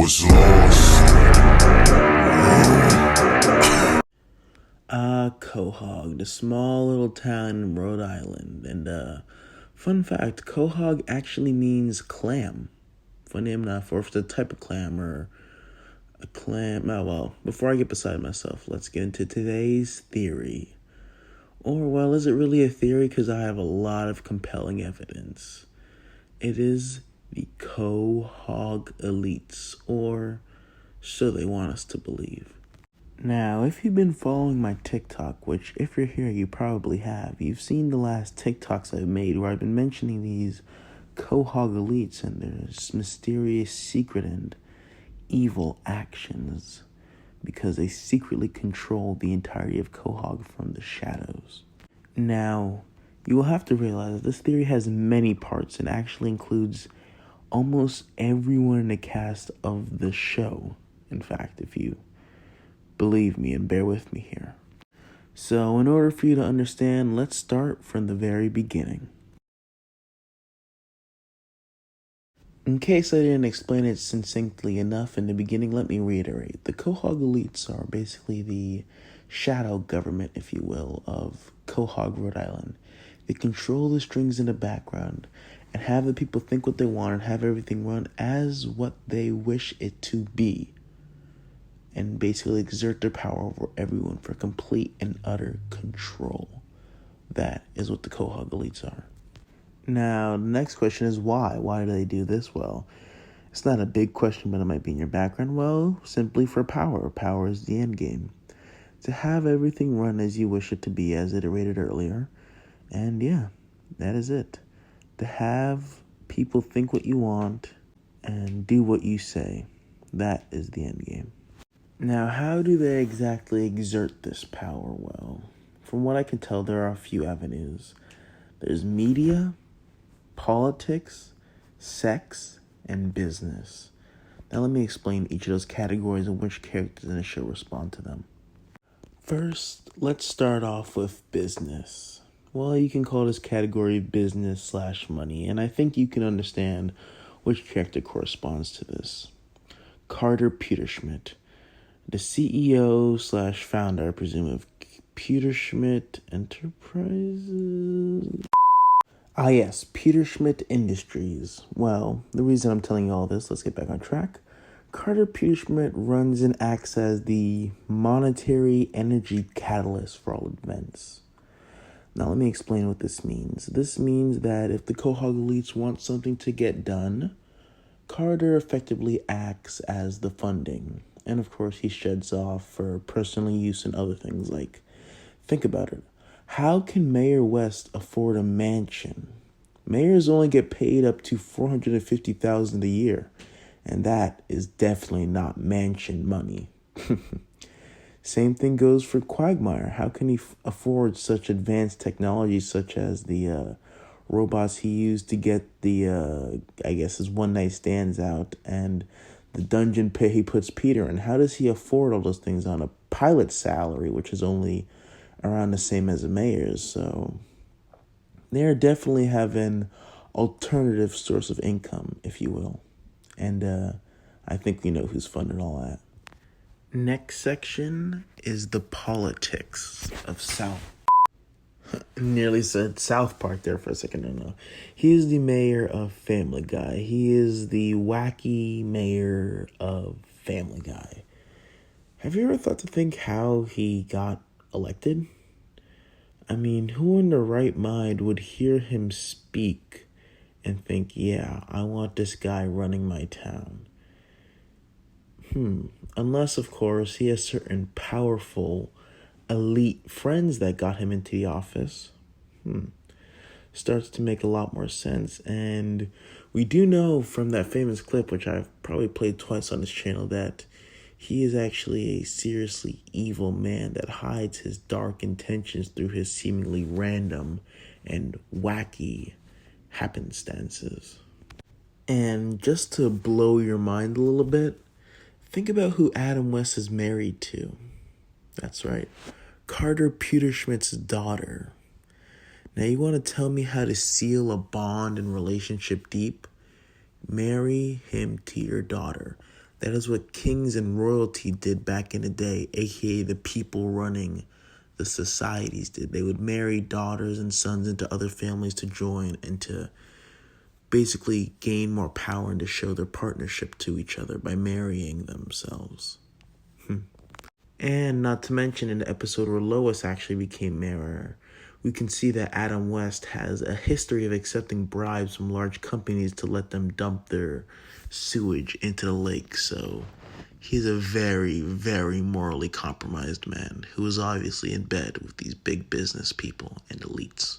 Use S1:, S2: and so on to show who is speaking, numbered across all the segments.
S1: was lost.
S2: Quahog, the small little town in Rhode Island. And, fun fact, Quahog actually means clam. Funny enough, or if it's a type of clam or a clam. Oh, well, before I get beside myself, let's get into today's theory. Or, well, is it really a theory? Because I have a lot of compelling evidence. It is the Quahog elites, or so they want us to believe. Now, if you've been following my TikTok, which if you're here, you probably have, you've seen the last TikToks I've made where I've been mentioning these Quahog elites and their mysterious secret and evil actions because they secretly control the entirety of Quahog from the shadows. Now, you will have to realize that this theory has many parts and actually includes almost everyone in the cast of the show. In fact, if you believe me and bear with me here. So, in order for you to understand, let's start from the very beginning. In case I didn't explain it succinctly enough in the beginning, let me reiterate. The Quahog elites are basically the shadow government, if you will, of Quahog, Rhode Island. They control the strings in the background and have the people think what they want and have everything run as what they wish it to be. And basically exert their power over everyone for complete and utter control. That is what the Quahog elites are. Now, the next question is why? Why do they do this? Well, it's not a big question, but it might be in your background. Well, simply for power. Power is the end game. To have everything run as you wish it to be, as iterated earlier. And yeah, that is it. To have people think what you want and do what you say. That is the end game. Now, how do they exactly exert this power? Well, from what I can tell, there are a few avenues. There's media, politics, sex, and business. Now, let me explain each of those categories and which characters in the show respond to them. First, let's start off with business. Well, you can call this category business/money, and I think you can understand which character corresponds to this. Carter Peterschmidt, the CEO/founder, I presume, of Peterschmidt Enterprises. Yes, Peterschmidt Industries. Well, the reason I'm telling you all this, let's get back on track. Carter Peterschmidt runs and acts as the monetary energy catalyst for all events. Now, let me explain what this means. This means that if the Quahog elites want something to get done, Carter effectively acts as the funding. And of course, he sheds off for personal use and other things. Like, think about it. How can Mayor West afford a mansion? Mayors only get paid up to $450,000 a year. And that is definitely not mansion money. Same thing goes for Quagmire. How can he afford such advanced technology such as the robots he used to get the, his one-night stands out and the dungeon pit he puts Peter in? How does he afford all those things on a pilot salary, which is only around the same as a mayor's? So they're definitely have an alternative source of income, if you will. And I think we know who's funding all that. Next section is the politics of South. Nearly said South Park there for a second. No. He is the mayor of Family Guy. He is the wacky mayor of Family Guy. Have you ever thought to think how he got elected? I mean, who in their right mind would hear him speak and think, yeah, I want this guy running my town? Unless, of course, he has certain powerful, elite friends that got him into the office. Starts to make a lot more sense. And we do know from that famous clip, which I've probably played twice on this channel, that he is actually a seriously evil man that hides his dark intentions through his seemingly random and wacky happenstances. And just to blow your mind a little bit, think about who Adam West is married to. That's right, Carter Peterschmidt's daughter. Now, you want to tell me how to seal a bond and relationship deep? Marry him to your daughter. That is what kings and royalty did back in the day, aka the people running the societies did. They would marry daughters and sons into other families to join and to basically gain more power and to show their partnership to each other by marrying themselves. And not to mention in the episode where Lois actually became mayor, we can see that Adam West has a history of accepting bribes from large companies to let them dump their sewage into the lake. So he's a very, very morally compromised man who is obviously in bed with these big business people and elites.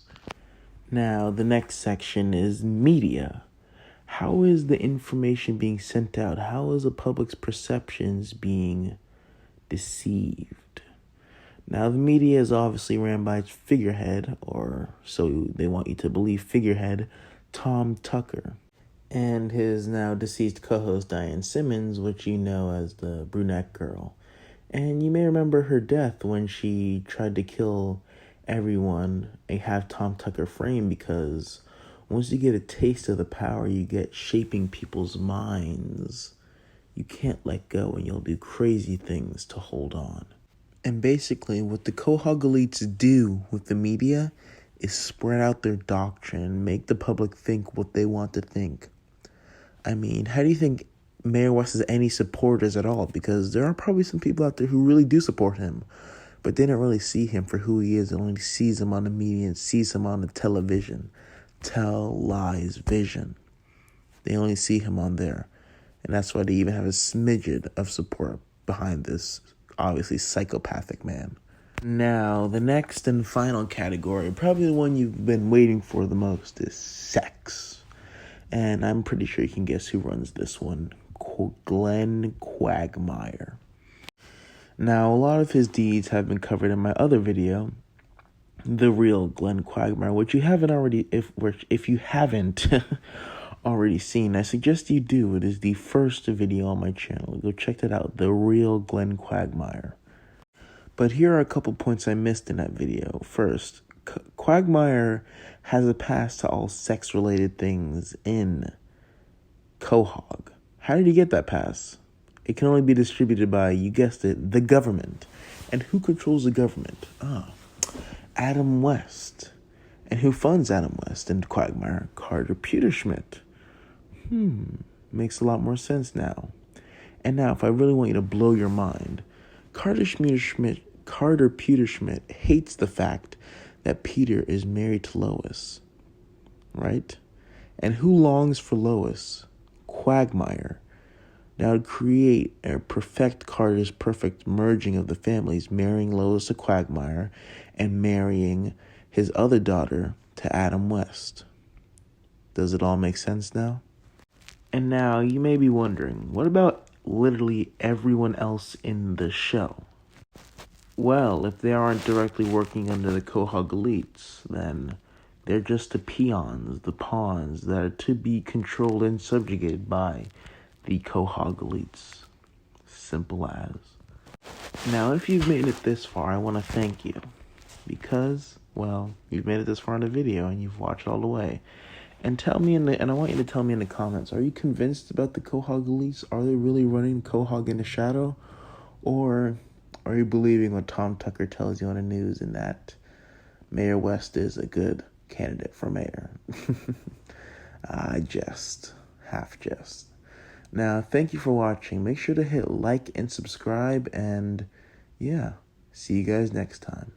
S2: Now, the next section is media. How is the information being sent out? How is the public's perceptions being deceived? Now, the media is obviously ran by its figurehead, or so they want you to believe, figurehead Tom Tucker, and his now deceased co-host Diane Simmons, which you know as the brunette girl. And you may remember her death when she tried to kill everyone and have Tom Tucker framed, because once you get a taste of the power you get shaping people's minds, you can't let go and you'll do crazy things to hold on. And basically, what the Quahog elites do with the media is spread out their doctrine, make the public think what they want to think. I mean, how do you think Mayor West has any supporters at all? Because there are probably some people out there who really do support him, but they don't really see him for who he is. They only sees him on the media and sees him on the television. Tell lies vision. They only see him on there. And that's why they even have a smidgen of support behind this obviously psychopathic man. Now, the next and final category, probably the one you've been waiting for the most, is sex. And I'm pretty sure you can guess who runs this one. Glenn Quagmire. Now, a lot of his deeds have been covered in my other video, The Real Glenn Quagmire, which you haven't already, if you haven't already seen, I suggest you do. It is the first video on my channel. Go check that out, The Real Glenn Quagmire. But here are a couple points I missed in that video. First, Quagmire has a pass to all sex-related things in Quahog. How did he get that pass? It can only be distributed by, you guessed it, the government. And who controls the government? Adam West. And who funds Adam West and Quagmire? Carter Peterschmidt. Makes a lot more sense now. And now, if I really want you to blow your mind, Carter Peterschmidt hates the fact that Peter is married to Lois, right? And who longs for Lois? Quagmire. Now, to create or perfect Carter's perfect merging of the families, marrying Lois to Quagmire and marrying his other daughter to Adam West. Does it all make sense now? And now you may be wondering, what about literally everyone else in the show? Well, if they aren't directly working under the Quahog elites, then they're just the peons, the pawns that are to be controlled and subjugated by the Quahog elites. Simple as. Now, if you've made it this far, I want to thank you. Because, well, you've made it this far in the video and you've watched all the way. And tell me and I want you to tell me in the comments, are you convinced about the Quahog elites? Are they really running Quahog in the shadow? Or are you believing what Tom Tucker tells you on the news and that Mayor West is a good candidate for mayor? I jest. Half jest. Now, thank you for watching. Make sure to hit like and subscribe. And yeah, see you guys next time.